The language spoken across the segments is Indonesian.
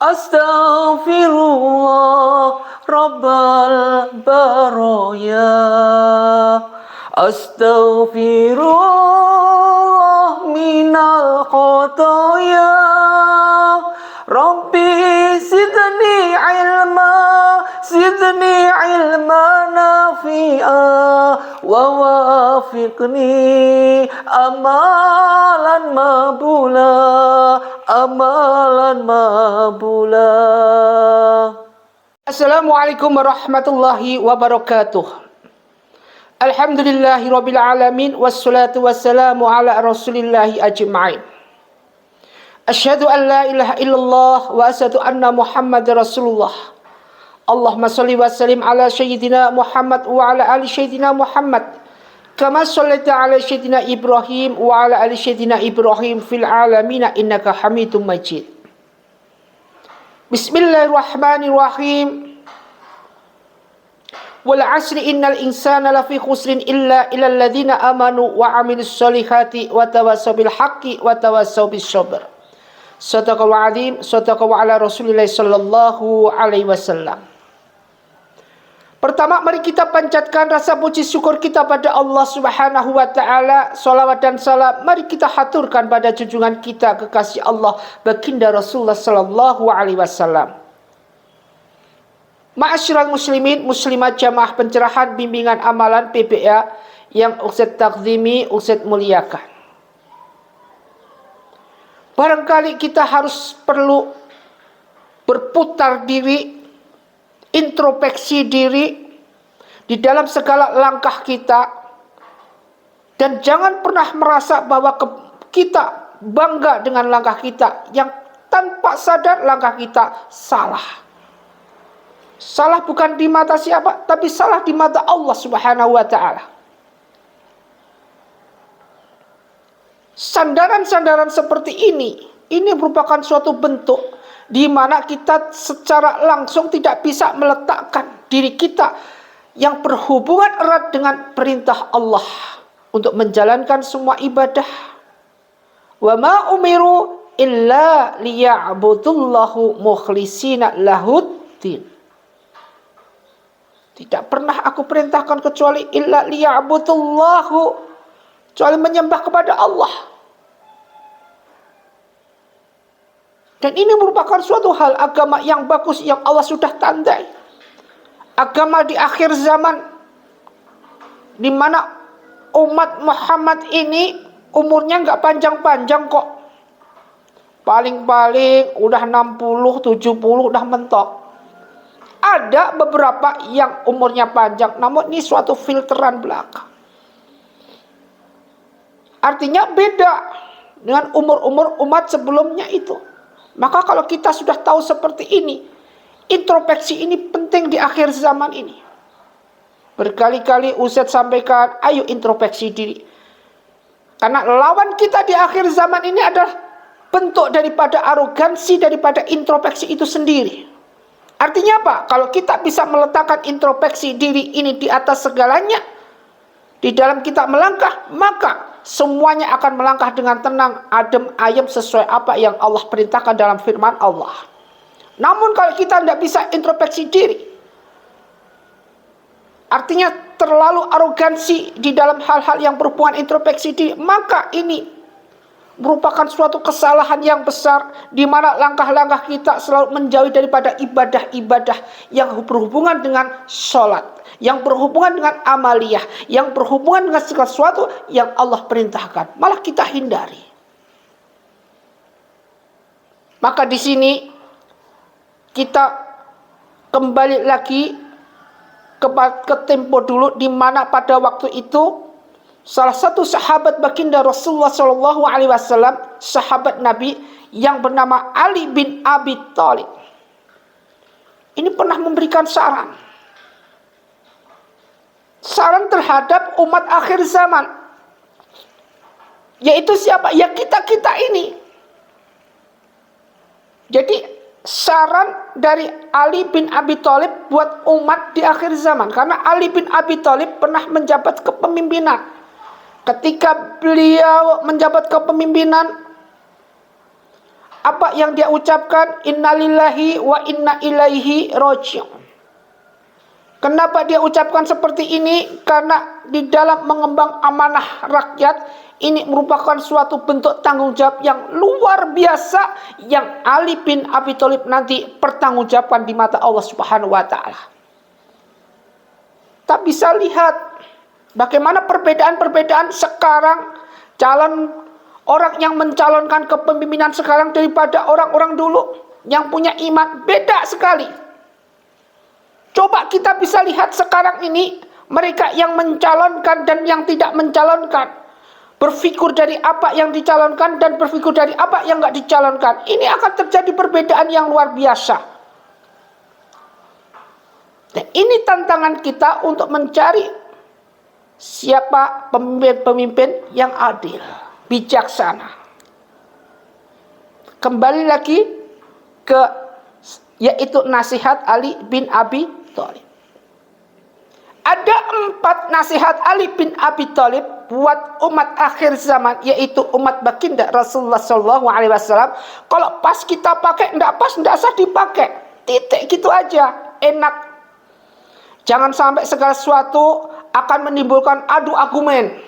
Astaghfirullah Rabbal baraya. Astaghfirullah minal khotoya. Rabbi zidni ilma nafi'a wa wafiqni amalan mabula. Assalamualaikum warahmatullahi wabarakatuh. Alhamdulillahi rabbil alamin, wassalatu wassalamu ala rasulillahi ajma'in. Asyhadu an la ilaha illallah wa asyhadu anna Muhammadar Rasulullah. Allahumma shalli wa sallim ala sayyidina Muhammad wa ala ali sayyidina Muhammad. Kama shallaita ala sayyidina Ibrahim wa ala ali sayyidina Ibrahim fil alamin innaka Hamidum Majid. Bismillahirrahmanirrahim. Wal 'asri innal insana lafi khusrin illa illal ladzina amanu wa 'amilus solihati wa tawassaw bil haqqi wa tawassaw bis sabr. Shadaqallahu adzim, shadaqallahu ala Rasulillah sallallahu alaihi wasallam. Pertama, mari kita panjatkan rasa puji syukur kita pada Allah Subhanahu wa taala. Salawat dan salam mari kita haturkan pada junjungan kita kekasih Allah baginda Rasulullah sallallahu alaihi wasallam. Ma'asyiral muslimin muslimat jamaah pencerahan bimbingan amalan PBA yang Ustaz takzimi, Ustaz muliakan. Barangkali kita harus perlu berputar diri, introspeksi diri di dalam segala langkah kita, dan jangan pernah merasa bahwa kita bangga dengan langkah kita yang tanpa sadar langkah kita salah. Salah bukan di mata siapa, tapi salah di mata Allah Subhanahu wa taala. Sandaran-sandaran seperti ini merupakan suatu bentuk di mana kita secara langsung tidak bisa meletakkan diri kita yang berhubungan erat dengan perintah Allah untuk menjalankan semua ibadah. Wa ma umiru illa liya'budullahu mukhlishina lahuddin. Tidak pernah aku perintahkan kecuali illa liya'budullahu, kecuali menyembah kepada Allah. Dan ini merupakan suatu hal agama yang bagus yang Allah sudah tandai. Agama di akhir zaman, di mana umat Muhammad ini umurnya nggak panjang-panjang kok. Paling-paling udah 60, 70 udah mentok. Ada beberapa yang umurnya panjang, namun ini suatu filteran belaka. Artinya beda dengan umur-umur umat sebelumnya itu. Maka kalau kita sudah tahu seperti ini, introspeksi ini penting di akhir zaman ini. Berkali-kali Ustaz sampaikan, ayo introspeksi diri. Karena lawan kita di akhir zaman ini adalah bentuk daripada arogansi, daripada introspeksi itu sendiri. Artinya apa? Kalau kita bisa meletakkan introspeksi diri ini di atas segalanya, di dalam kita melangkah, maka semuanya akan melangkah dengan tenang, adem, ayem sesuai apa yang Allah perintahkan dalam firman Allah. Namun kalau kita tidak bisa introspeksi diri, artinya terlalu arogansi di dalam hal-hal yang berhubungan introspeksi diri, maka ini merupakan suatu kesalahan yang besar, di mana langkah-langkah kita selalu menjauhi daripada ibadah-ibadah yang berhubungan dengan sholat, yang berhubungan dengan amaliyah, yang berhubungan dengan segala sesuatu yang Allah perintahkan, malah kita hindari. Maka di sini kita kembali lagi ke tempo dulu, di mana pada waktu itu salah satu sahabat baginda Rasulullah Shallallahu Alaihi Wasallam, sahabat Nabi yang bernama Ali bin Abi Thalib, ini pernah memberikan saran terhadap umat akhir zaman, yaitu siapa? Ya kita ini. Jadi saran dari Ali bin Abi Thalib buat umat di akhir zaman, karena Ali bin Abi Thalib pernah menjabat kepemimpinan. Ketika beliau menjabat kepemimpinan, Apa yang dia ucapkan? Innalillahi wa inna ilaihi raji'un. Kenapa dia ucapkan seperti ini? Karena di dalam mengemban amanah rakyat, ini merupakan suatu bentuk tanggung jawab yang luar biasa yang Ali bin Abi Thalib nanti pertanggungjawabkan di mata Allah Subhanahu wa taala. Tak bisa lihat bagaimana perbedaan-perbedaan sekarang, calon orang yang mencalonkan kepemimpinan sekarang daripada orang-orang dulu yang punya iman, beda sekali. Coba kita bisa lihat sekarang ini, mereka yang mencalonkan dan yang tidak mencalonkan, berpikir dari apa yang dicalonkan dan berpikir dari apa yang nggak dicalonkan. Ini akan terjadi perbedaan yang luar biasa. Nah, ini tantangan kita untuk mencari siapa pemimpin yang adil, bijaksana. Kembali lagi ke yaitu nasihat Ali bin Abi Thalib. Ada 4 nasihat Ali bin Abi Thalib buat umat akhir zaman, yaitu umat baginda Rasulullah SAW. Kalau pas kita pakai, enggak pas, enggak usah dipakai. Titik gitu aja, enak. Jangan sampai segala sesuatu akan menimbulkan adu argumen.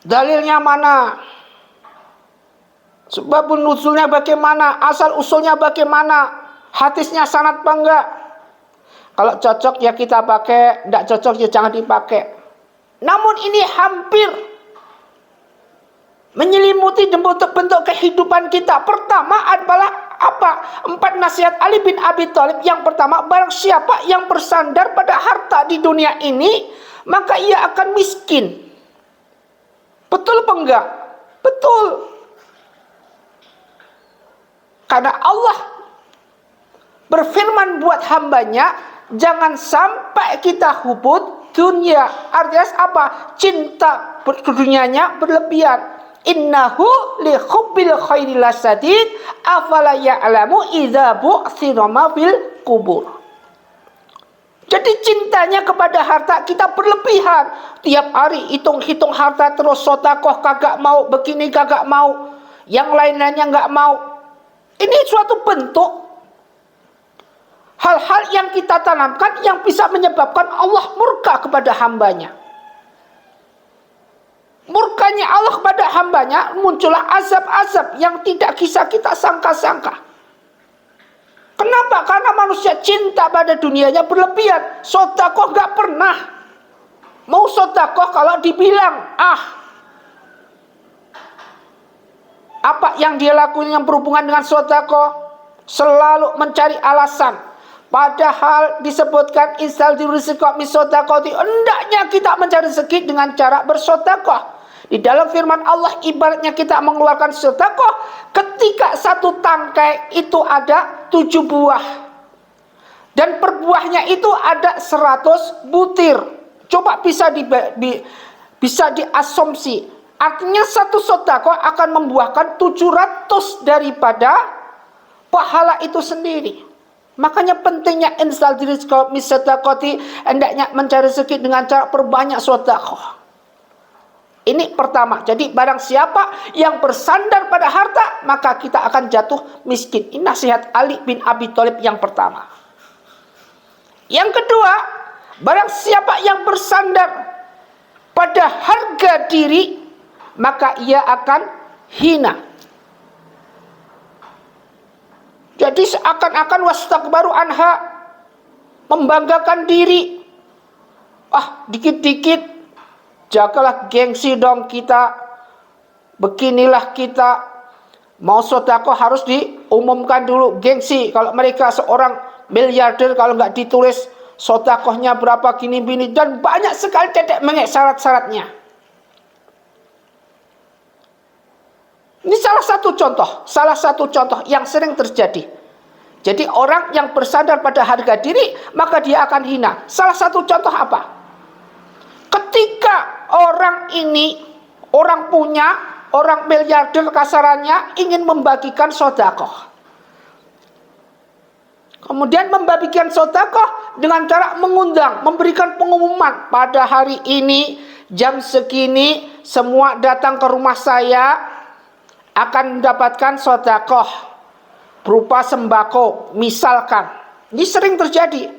Dalilnya mana? Sebab nuzulnya bagaimana? Asal usulnya bagaimana? Hadisnya sanad apa enggak? Kalau cocok ya kita pakai, tidak cocok ya jangan dipakai. Namun ini hampir menyelimuti bentuk-bentuk kehidupan kita. Pertama adalah apa? 4 nasihat Ali bin Abi Thalib. Yang pertama, barang siapa yang bersandar pada harta di dunia ini, maka ia akan miskin. Betul apa enggak? Betul. Karena Allah berfirman buat hambanya, jangan sampai kita hubud dunia. Artinya apa? Cinta dunianya berlebihan. Innahu li hubbil khairi lasadid afala ya'lamu idza bu'thira ma fil kubur. Jadi cintanya kepada harta kita berlebihan. Tiap hari hitung-hitung harta terus, sedekah kagak mau, begini kagak mau, yang lain-lainnya enggak mau. Ini suatu bentuk hal-hal yang kita tanamkan yang bisa menyebabkan Allah murka kepada hambanya. Murkanya Allah kepada hambanya, muncullah azab-azab yang tidak bisa kita sangka-sangka. Kenapa? Karena manusia cinta pada dunianya berlebihan. Sedekah nggak pernah. Mau sedekah kalau dibilang, apa yang dia lakukan yang berhubungan dengan sedekah, selalu mencari alasan. Padahal disebutkan isal dirizqa misodakoti, hendaknya kita mencari rezeki dengan cara bersedekah. Di dalam firman Allah ibaratnya kita mengeluarkan sedekah ketika satu tangkai itu ada 7 buah. Dan per buahnya itu ada 100 butir. Coba bisa diasumsi. Artinya satu sedekah akan membuahkan 700 daripada pahala itu sendiri. Makanya pentingnya insal dirizqa misadaqati, hendaknya mencari rezeki dengan cara perbanyak sedekah. Ini pertama. Jadi barang siapa yang bersandar pada harta, maka kita akan jatuh miskin. Ini nasihat Ali bin Abi Thalib yang pertama. Yang kedua, barang siapa yang bersandar pada harga diri, maka ia akan hina. Jadi seakan-akan wastakbaru anha, membanggakan diri. Dikit-dikit jagalah gengsi dong kita, beginilah kita. Mau sedekah harus diumumkan dulu gengsi. Kalau mereka seorang miliarder, kalau nggak ditulis sedekahnya berapa gini-gini, dan banyak sekali tetek mengek syarat-syaratnya. Ini salah satu contoh yang sering terjadi. Jadi orang yang bersandar pada harga diri, maka dia akan hina. Salah satu contoh apa? Ketika orang ini, orang punya, orang miliarder kasarannya ingin membagikan sedekah. Kemudian membagikan sedekah dengan cara mengundang, memberikan pengumuman, pada hari ini jam segini semua datang ke rumah saya. akan mendapatkan sedekah berupa sembako misalkan. Ini sering terjadi.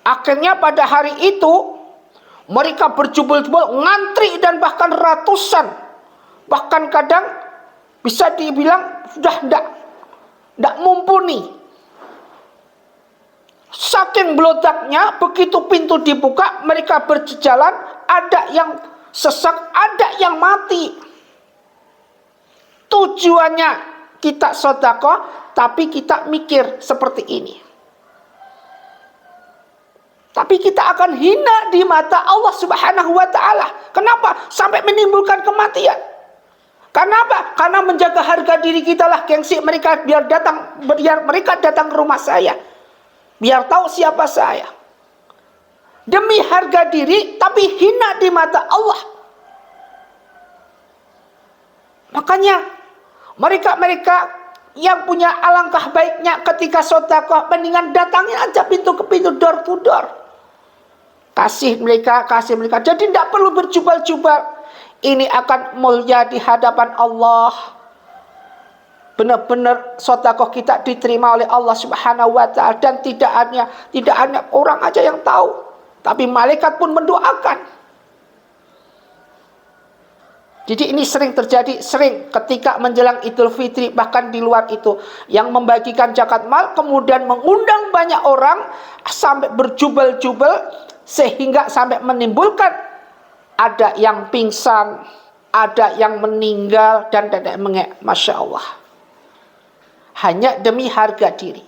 Akhirnya pada hari itu mereka berjubel-jubel, ngantri dan bahkan ratusan. Bahkan kadang bisa dibilang sudah tidak mumpuni. Saking belodaknya, begitu pintu dibuka, mereka berjalan, ada yang sesak, ada yang mati. Tujuannya kita sedekah, tapi kita mikir seperti ini. Tapi kita akan hina di mata Allah Subhanahu wa ta'ala. Kenapa? Sampai menimbulkan kematian. Kenapa? Karena menjaga harga diri kita lah, gengsi mereka biar mereka datang ke rumah saya. Biar tahu siapa saya. Demi harga diri, tapi hina di mata Allah. Makanya mereka yang punya alangkah baiknya ketika sedekah, mendingan datangin aja pintu ke pintu, door to door. Kasih mereka. Jadi tidak perlu berjubal-jubal. Ini akan mulia di hadapan Allah. Benar-benar sedekah kita diterima oleh Allah Subhanahu wa ta'ala. Dan tidak hanya orang aja yang tahu, tapi malaikat pun mendoakan. Jadi ini sering terjadi, ketika menjelang Idul Fitri, bahkan di luar itu, yang membagikan zakat mal kemudian mengundang banyak orang sampai berjubel-jubel, sehingga sampai menimbulkan ada yang pingsan, ada yang meninggal, dan tidak mengek. Masya Allah. Hanya demi harga diri.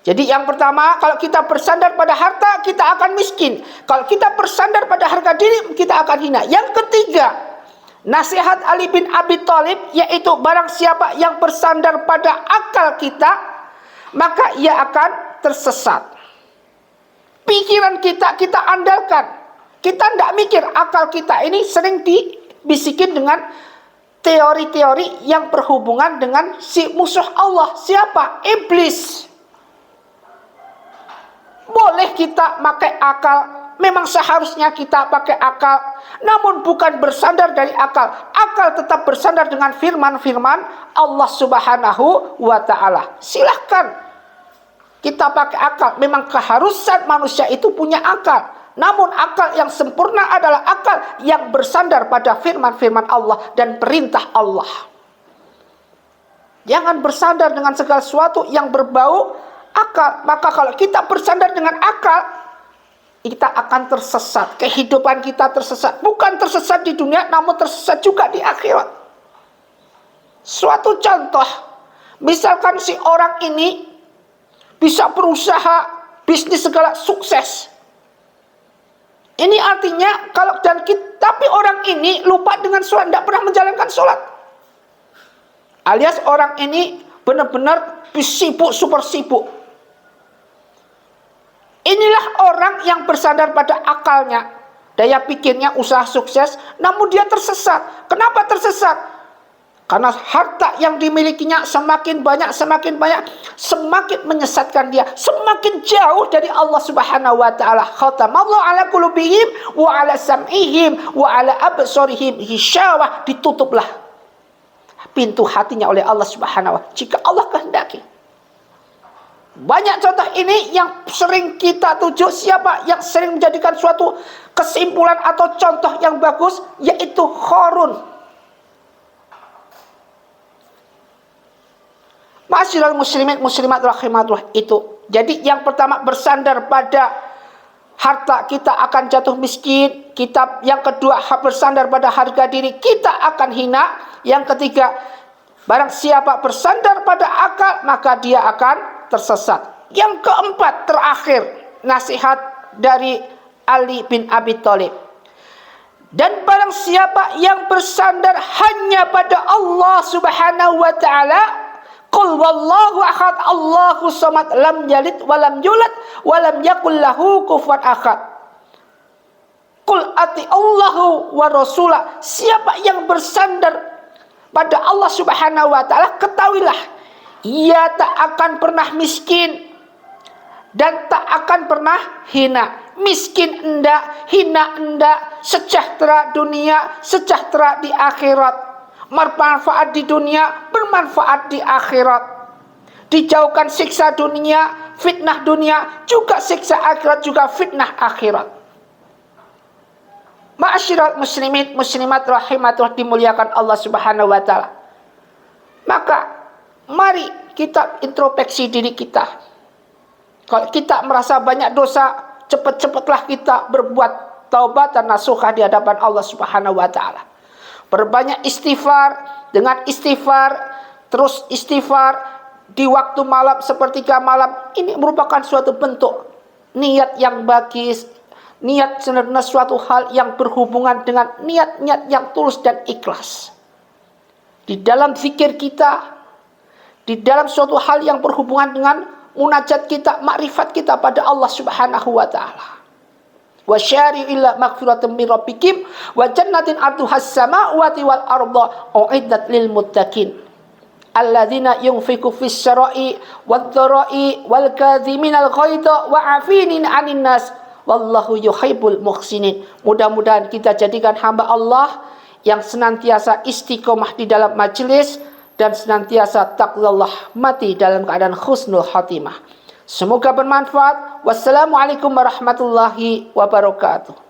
Jadi yang pertama, kalau kita bersandar pada harta, kita akan miskin. Kalau kita bersandar pada harga diri, kita akan hina. Yang ketiga, nasihat Ali bin Abi Thalib, yaitu barang siapa yang bersandar pada akal kita, maka ia akan tersesat. Pikiran kita andalkan. Kita tidak mikir, akal kita ini sering dibisikin dengan teori-teori yang berhubungan dengan si musuh Allah. Siapa? Iblis. Boleh kita pakai akal, memang seharusnya kita pakai akal, namun bukan bersandar dari akal. Akal tetap bersandar dengan firman-firman Allah Subhanahu wa ta'ala. Silahkan kita pakai akal. Memang keharusan manusia itu punya akal, namun akal yang sempurna adalah akal yang bersandar pada firman-firman Allah dan perintah Allah. Jangan bersandar dengan segala sesuatu yang berbau akal. Maka kalau kita bersandar dengan akal, kita akan tersesat. Kehidupan kita tersesat. Bukan tersesat di dunia, namun tersesat juga di akhirat. Suatu contoh, misalkan si orang ini bisa berusaha bisnis segala sukses. Ini artinya tapi orang ini lupa dengan sholat, tidak pernah menjalankan sholat. Alias orang ini benar-benar sibuk, super sibuk. Inilah orang yang bersandar pada akalnya, daya pikirnya, usaha sukses, namun dia tersesat. Kenapa tersesat? Karena harta yang dimilikinya semakin banyak, semakin menyesatkan dia, semakin jauh dari Allah Subhanahu wa ta'ala. Khatamallahu ala qulubihim wa ala sam'ihim wa ala absarihim ghishawah. Ditutuplah pintu hatinya oleh Allah Subhanahu wa ta'ala jika Allah kehendaki. Banyak contoh ini yang sering kita tuju. Siapa yang sering menjadikan suatu kesimpulan atau contoh yang bagus? Yaitu Qarun. Ma'asyiral muslimin muslimat rahimatullah itu. Jadi yang pertama, bersandar pada harta kita akan jatuh miskin. Yang kedua, bersandar pada harga diri kita akan hina. Yang ketiga, barang siapa bersandar pada akal, maka dia akan tersesat. Yang keempat, terakhir, nasihat dari Ali bin Abi Thalib. Dan barang siapa yang bersandar hanya pada Allah Subhanahu wa ta'ala, qul wallahu ahad, Allahu samad, lam yalid walam yulad walam yakul lahu kufuwan ahad. Qul ati Allahu wa rasulah. Siapa yang bersandar pada Allah Subhanahu wa ta'ala, ketahuilah ia tak akan pernah miskin dan tak akan pernah hina. Miskin enggak, hina enggak, sejahtera dunia, sejahtera di akhirat. Bermanfaat di dunia, bermanfaat di akhirat. Dijauhkan siksa dunia, fitnah dunia, juga siksa akhirat, juga fitnah akhirat. Ma'asyiral muslimin muslimat rahimatullah, dimuliakan Allah Subhanahu wa taala. Maka mari kita introspeksi diri kita. Kalau kita merasa banyak dosa, cepat-cepatlah kita berbuat taubat dan nasuha di hadapan Allah Subhanahu wa taala. Berbanyak istighfar, dengan istighfar, terus istighfar di waktu malam, sepertiga malam, ini merupakan suatu bentuk niat yang bagus, niat sebenarnya suatu hal yang berhubungan dengan niat-niat yang tulus dan ikhlas. Di dalam zikir kita, di dalam suatu hal yang berhubungan dengan munajat kita, makrifat kita pada Allah Subhanahu wa taala. Wa syari'u ila maghfiratin min rabbikum wa jannatin 'arduhas samawati wal arda u'iddat lil muttaqin. Alladzina yunfiqu fis syara'i wad dhara'i wal kadhiminal ghaidha wa 'afinin 'anil nas wallahu yuhibbul muhsinin. Mudah-mudahan kita jadikan hamba Allah yang senantiasa istiqomah di dalam majelis dan senantiasa taqwallah, mati dalam keadaan husnul khatimah. Semoga bermanfaat. Wassalamualaikum warahmatullahi wabarakatuh.